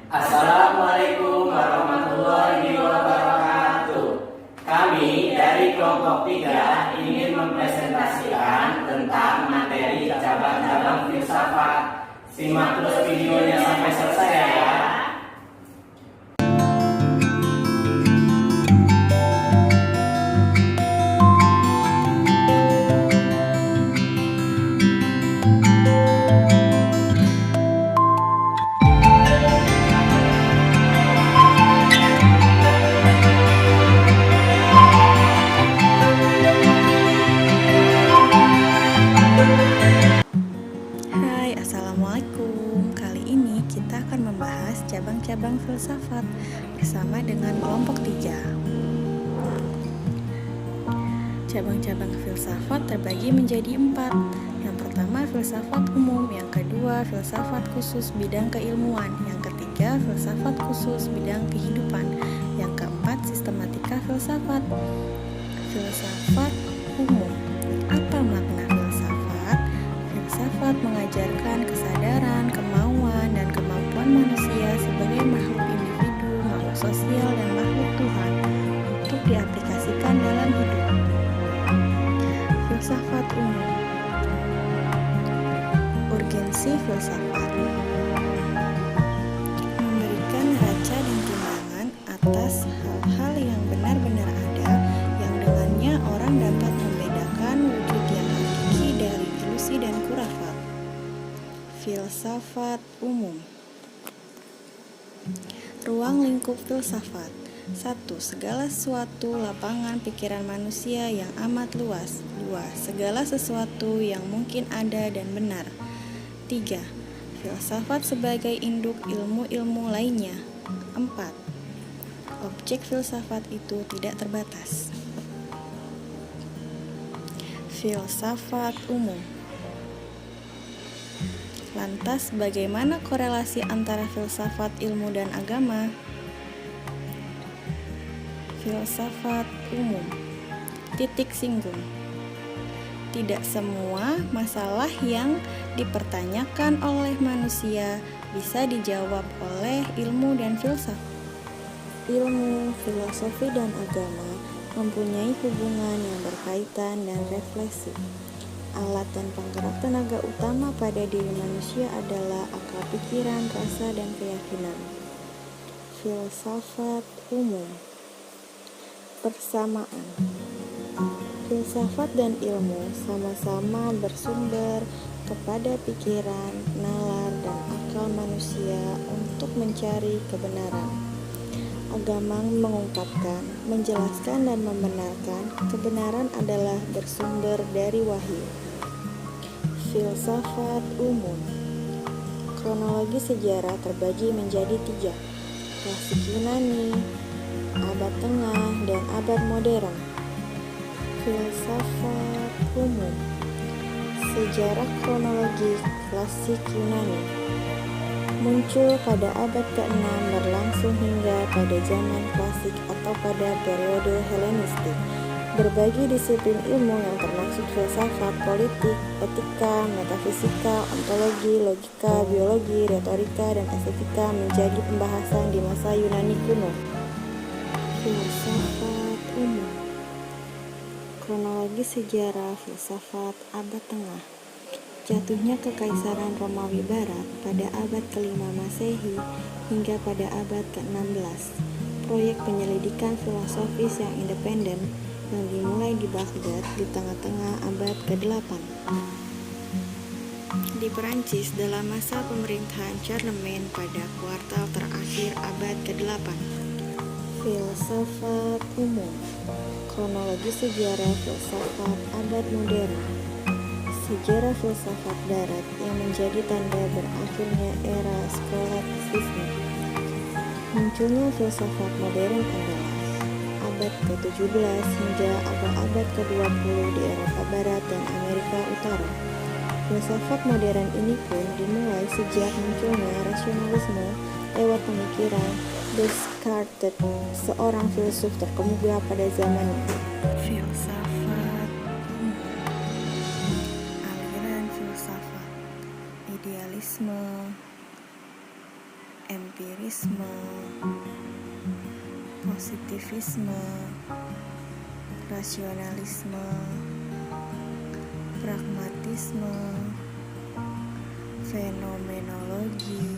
Assalamualaikum warahmatullahi wabarakatuh. Kami dari kelompok 3 ingin mempresentasikan tentang materi cabang-cabang filsafat. Simak terus videonya sampai selesai ya. Assalamualaikum. Kali ini kita akan membahas cabang-cabang filsafat bersama dengan kelompok 3. Cabang-cabang filsafat terbagi menjadi 4. Yang pertama filsafat umum, yang kedua filsafat khusus bidang keilmuan, yang ketiga filsafat khusus bidang kehidupan, yang keempat sistematika filsafat. Filsafat umum. Apa makna filsafat? Filsafat mengajarkan kesadaran, kemauan, dan kemampuan manusia sebagai makhluk individu, makhluk sosial, dan makhluk Tuhan untuk diaplikasikan dalam hidup. Filsafat umum. Urgensi filsafat. Memberikan raca dan timbangan atas hal-hal yang benar-benar ada, yang dengannya orang dapat membedakan wujud yang hakiki dari ilusi dan khurafat. Filsafat umum. Ruang lingkup filsafat. 1. Segala sesuatu lapangan pikiran manusia yang amat luas. 2. Segala sesuatu yang mungkin ada dan benar. 3. Filsafat sebagai induk ilmu-ilmu lainnya. 4. Objek filsafat itu tidak terbatas. Filsafat umum. Lantas, bagaimana korelasi antara filsafat, ilmu, dan agama? Filsafat umum. Titik singgung. Tidak semua masalah yang dipertanyakan oleh manusia bisa dijawab oleh ilmu dan filsafat. Ilmu, filosofi, dan agama mempunyai hubungan yang berkaitan dan refleksi. Alat dan penggerak tenaga utama pada diri manusia adalah akal pikiran, rasa, dan keyakinan. Filsafat umum. Persamaan. Filsafat dan ilmu sama-sama bersumber kepada pikiran, nalar, dan akal manusia untuk mencari kebenaran. Agama mengungkapkan, menjelaskan, dan membenarkan kebenaran adalah bersumber dari wahyu. Filsafat umum. Kronologi sejarah terbagi menjadi 3. Klasik Yunani, abad tengah, dan abad modern. Filsafat umum. Sejarah kronologi klasik Yunani. Muncul pada abad ke-6, berlangsung hingga pada zaman klasik atau pada periode Helenistik. Berbagi disiplin ilmu yang termasuk filsafat, politik, etika, metafisika, ontologi, logika, biologi, retorika, dan estetika menjadi pembahasan di masa Yunani kuno. Filsafat umum. Kronologi sejarah filsafat abad tengah. Jatuhnya Kekaisaran Romawi Barat pada abad ke-5 Masehi hingga pada abad ke-16. Proyek penyelidikan filosofis yang independen yang dimulai di Baghdad di tengah-tengah abad ke-8. Di Perancis dalam masa pemerintahan Charlemagne pada kuartal terakhir abad ke-8. Filsafat umum. Kronologi sejarah filsafat abad modern. Sejarah filsafat barat yang menjadi tanda berakhirnya era skolastisme. Munculnya filsafat modern adalah abad ke-17 hingga abad ke-20 di Eropa Barat dan Amerika Utara. Filsafat modern ini pun dimulai sejak munculnya rasionalisme lewat pemikiran Descartes, seorang filsuf terkemuka pada zamannya. Filsafat aliran filsafat, idealisme, empirisme, positivisme, rasionalisme, pragmatisme, fenomenologi,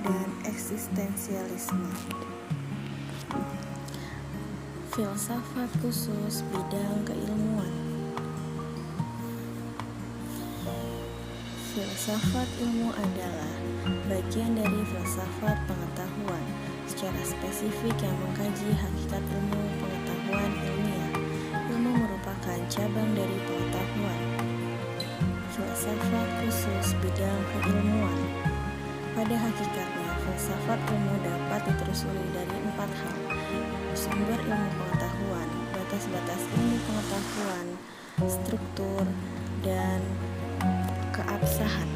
dan eksistensialisme. Filsafat khusus bidang keilmuan. Filsafat ilmu adalah bagian dari filsafat pengetahuan secara spesifik yang mengkaji hakikat ilmu pengetahuan ilmiah. Ilmu merupakan cabang dari pengetahuan. Filsafat khusus bidang keilmuan. Pada hakikatnya, filsafat ilmu dapat ditelusuri dari 4 hal: sumber ilmu pengetahuan, batas-batas ilmu pengetahuan, struktur, dan keabsahan.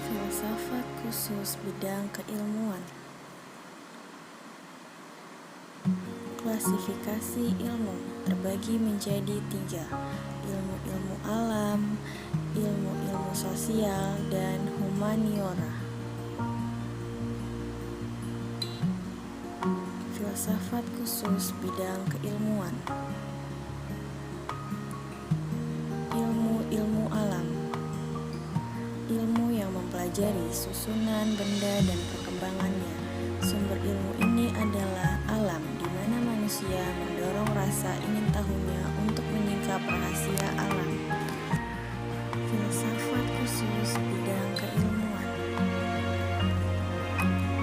Filsafat khusus bidang keilmuan. Klasifikasi ilmu terbagi menjadi 3: ilmu-ilmu alam, ilmu-ilmu sosial, dan humaniora. Filsafat khusus bidang keilmuan. Ilmu-ilmu alam. Ilmu yang mempelajari susunan benda dan perkembangannya. Sumber ilmu ini adalah alam, di mana manusia mendorong rasa ingin tahunya untuk menyingkap rahasia alam. Filsafat khusus bidang keilmuan.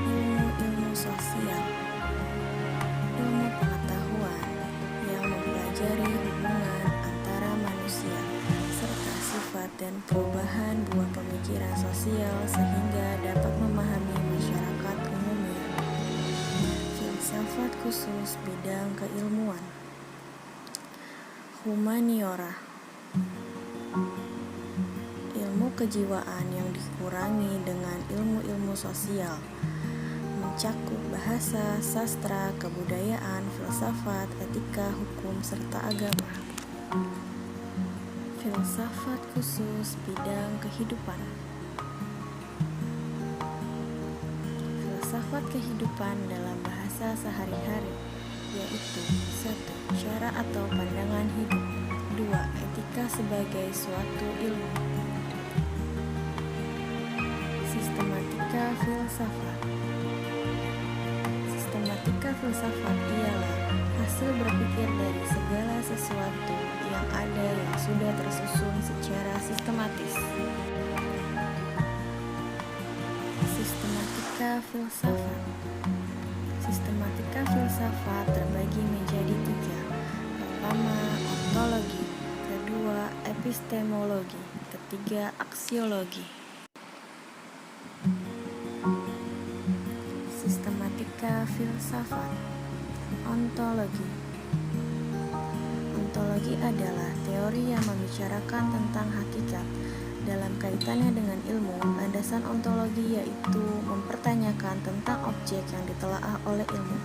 Ilmu-ilmu sosial. Ilmu pengetahuan yang mempelajari hubungan antara manusia serta sifat dan perubahan buah pemikiran sosial sehingga dapat memahami masyarakat umumnya. Filsafat khusus bidang keilmuan. Humaniora. Ilmu kejiwaan yang dikurangi dengan ilmu-ilmu sosial, mencakup bahasa, sastra, kebudayaan, filsafat, etika, hukum, serta agama. Filsafat khusus bidang kehidupan. Filsafat kehidupan dalam bahasa sehari-hari, yaitu 1. Cara atau pandangan hidup. 2. Etika sebagai suatu ilmu. Sistematika filsafat. Sistematika filsafat ialah hasil berpikir dari segala sesuatu yang ada yang sudah tersusun secara sistematis. Sistematika filsafat. Sistematika filsafat terbagi menjadi 3. Pertama, ontologi. Kedua, epistemologi. Ketiga, aksiologi. Sistematika filsafat. Ontologi. Ontologi adalah teori yang membicarakan tentang hakikat. Dalam kaitannya dengan ilmu, landasan ontologi yaitu mempertanyakan tentang objek yang ditelaah oleh ilmu,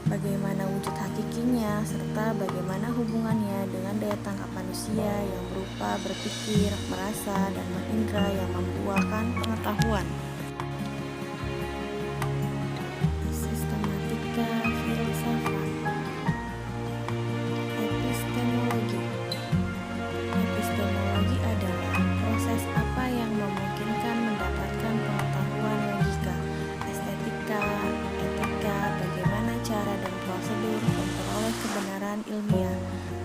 bagaimana wujud hakikinya, serta bagaimana hubungannya dengan daya tangkap manusia yang berupa berpikir, merasa, dan mengindra yang membuahkan pengetahuan. Sistematika filsafat. Epistemologi. Epistemologi adalah proses apa yang memungkinkan mendapatkan pengetahuan logika, estetika, etika, bagaimana cara dan prosedur memperoleh kebenaran ilmiah,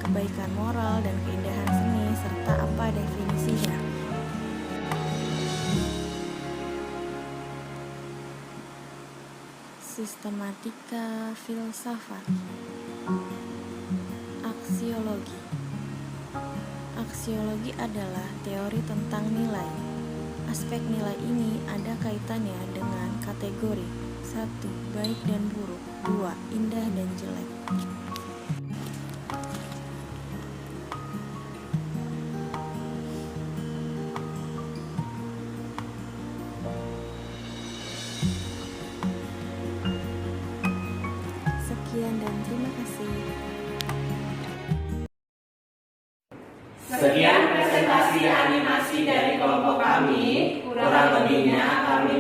kebaikan moral dan keindahan seni, serta apa definisinya. Sistematika filsafat. Aksiologi. Aksiologi adalah teori tentang nilai. Aspek nilai ini ada kaitannya dengan kategori: 1. Baik dan buruk. 2. Indah dan jelek. Sekian dan terima kasih. Sekian presentasi animasi dari kelompok kami. Kurang kurang lebihnya kami